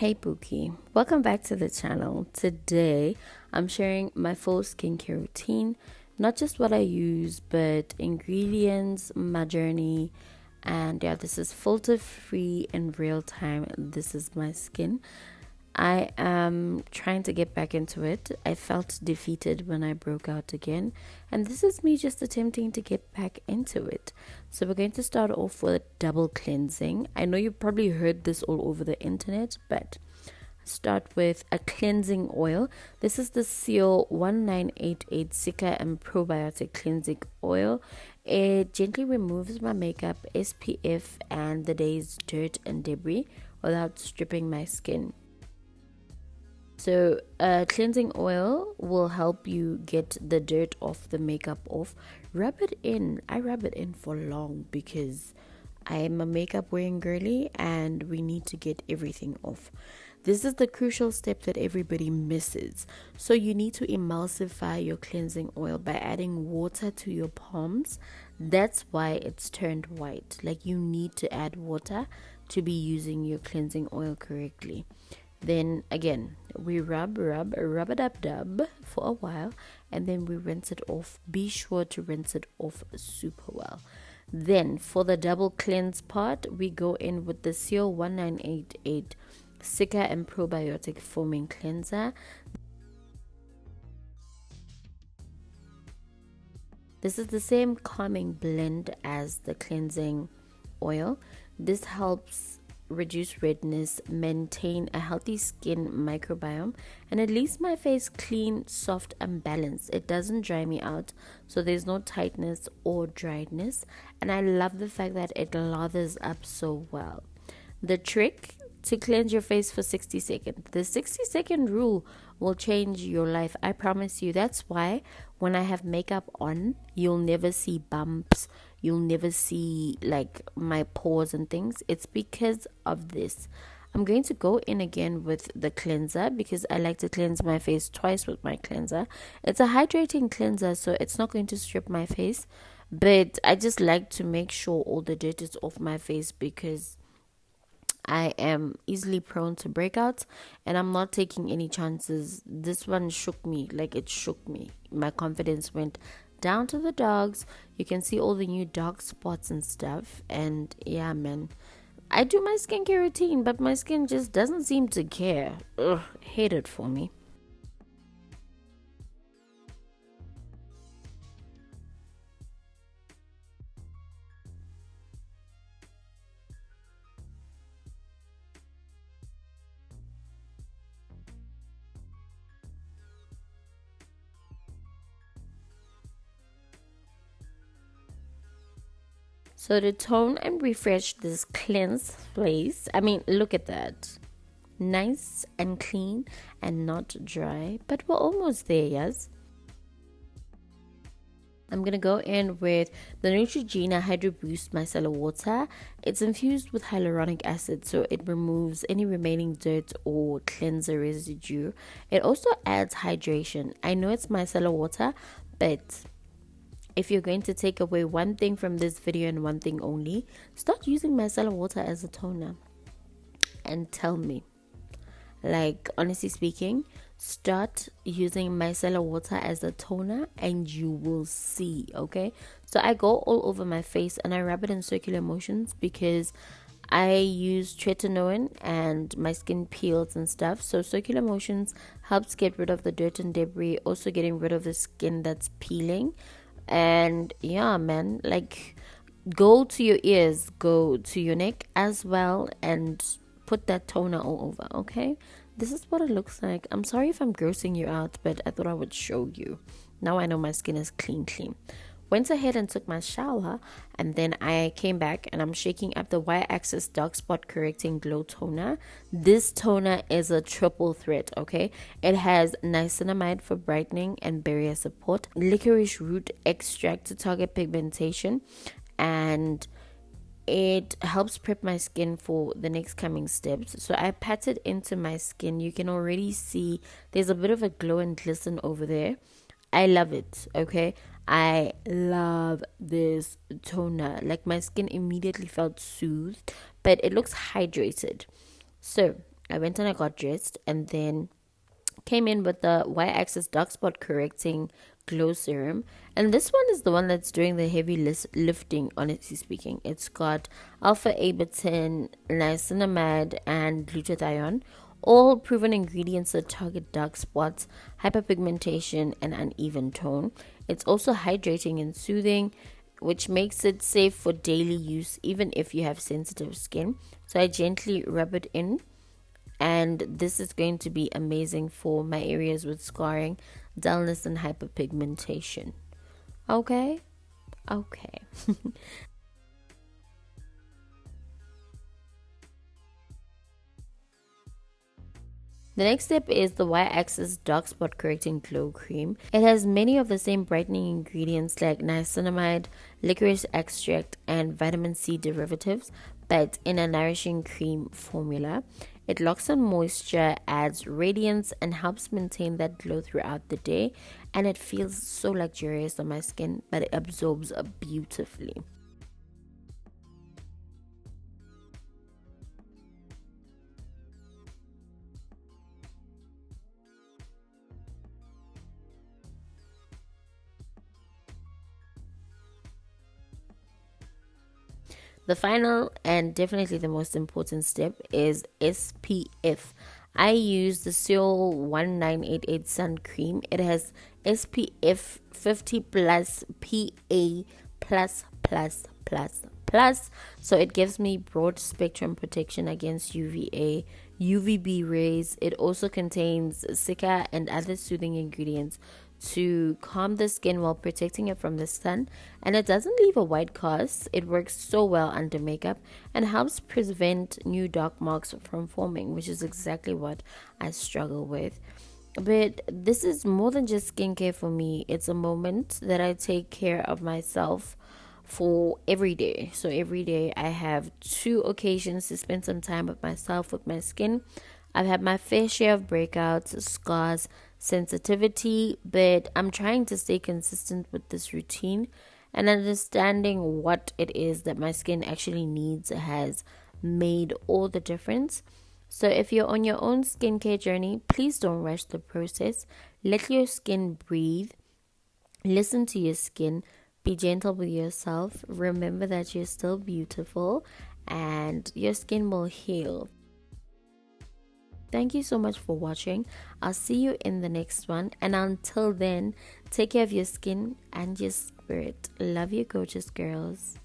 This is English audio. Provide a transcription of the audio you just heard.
Hey Pookie, welcome back to the channel. Today I'm sharing my full skincare routine, not just what I use, but ingredients, my journey, and yeah, this is filter free in real time. This is my skin. I am trying to get back into it. I felt defeated when I broke out again, and this is me just attempting to get back into it. So, we're going to start off with double cleansing. I know you probably heard this all over the internet, but start with a cleansing oil. This is the Seal 1988 Sika and Probiotic Cleansing Oil. It gently removes my makeup, SPF, and the day's dirt and debris without stripping my skin. So, cleansing oil will help you get the dirt off, the makeup off. Rub it in. I rub it in for long because I am a makeup wearing girly and we need to get everything off. This is the crucial step that everybody misses. So, you need to emulsify your cleansing oil by adding water to your palms. That's why it's turned white. Like, you need to add water to be using your cleansing oil correctly. Then again, we rub it up dub for a while, and then we rinse it off. Be sure to rinse it off super well. Then for the double cleanse part, we go in with the Seal 1988 Sika and Probiotic Foaming Cleanser. This is the same calming blend as the cleansing oil. This helps reduce redness, maintain a healthy skin microbiome, and it leaves my face clean, soft, and balanced. It doesn't dry me out, so there's no tightness or dryness. And I love the fact that it lathers up so well. The trick to cleanse your face for 60 seconds. The 60-second rule will change your life. I promise you. That's why when I have makeup on, you'll never see bumps. You'll never see like my pores and things. It's because of this. I'm going to go in again with the cleanser because I like to cleanse my face twice with my cleanser. It's a hydrating cleanser, so it's not going to strip my face. But I just like to make sure all the dirt is off my face because I am easily prone to breakouts and I'm not taking any chances. This one shook me, like it shook me. My confidence went down to the dogs. You can see all the new dark spots and stuff. And yeah, man, I do my skincare routine, but my skin just doesn't seem to care. Ugh, hate it for me. So to tone and refresh this cleansed face, I mean, look at that. Nice and clean and not dry, but we're almost there, yes? I'm going to go in with the Neutrogena Hydro Boost Micellar Water. It's infused with hyaluronic acid, so it removes any remaining dirt or cleanser residue. It also adds hydration. I know it's micellar water, but if you're going to take away one thing from this video and one thing only, start using micellar water as a toner. And tell me, like, honestly speaking, start using micellar water as a toner and you will see, okay? So I go all over my face and I rub it in circular motions because I use tretinoin and my skin peels and stuff. So circular motions helps get rid of the dirt and debris, also getting rid of the skin that's peeling. And yeah, man, like, go to your ears, go to your neck as well, and put that toner all over, okay? This is what it looks like. I'm sorry if I'm grossing you out, but I thought I would show you. Now I know my skin is clean. Went ahead and took my shower, and then I came back and I'm shaking up the Y-Axis Dark Spot Correcting Glow Toner. This toner is a triple threat, okay? It has niacinamide for brightening and barrier support, licorice root extract to target pigmentation, and it helps prep my skin for the next coming steps. So I pat it into my skin. You can already see there's a bit of a glow and glisten over there. I love it, okay? I love this toner. Like, my skin immediately felt soothed, but it looks hydrated. So I went and I got dressed, and then came in with the Y-axis dark spot correcting glow serum, and this one is the one that's doing the heavy lifting, honestly speaking. It's got alpha abatin, niacinamide, and glutathione, all proven ingredients that target dark spots, hyperpigmentation, and uneven tone. It's also hydrating and soothing, which makes it safe for daily use even if you have sensitive skin. So I gently rub it in, and this is going to be amazing for my areas with scarring, dullness, and hyperpigmentation. Okay? Okay. The next step is the Y-axis dark spot correcting glow cream. It has many of the same brightening ingredients like niacinamide, licorice extract, and vitamin C derivatives, but in a nourishing cream formula. It locks in moisture, adds radiance, and helps maintain that glow throughout the day. And it feels so luxurious on my skin, but it absorbs beautifully. The final and definitely the most important step is SPF. I use the Serum 1988 Sun Cream. It has SPF 50 plus PA plus plus plus plus. So it gives me broad spectrum protection against UVA, UVB rays. It also contains silica and other soothing ingredients to calm the skin while protecting it from the sun, and it doesn't leave a white cast. It works so well under makeup and helps prevent new dark marks from forming, which is exactly what I struggle with. But this is more than just skincare for me. It's a moment that I take care of myself for every day. So every day I have two occasions to spend some time with myself, with my skin. I've had my fair share of breakouts, scars, sensitivity, but I'm trying to stay consistent with this routine, and understanding what it is that my skin actually needs has made all the difference. So if you're on your own skincare journey, please don't rush the process. Let your skin breathe. Listen to your skin. Be gentle with yourself. Remember that you're still beautiful and your skin will heal. Thank you so much for watching. I'll see you in the next one. And until then, take care of your skin and your spirit. Love you, gorgeous girls.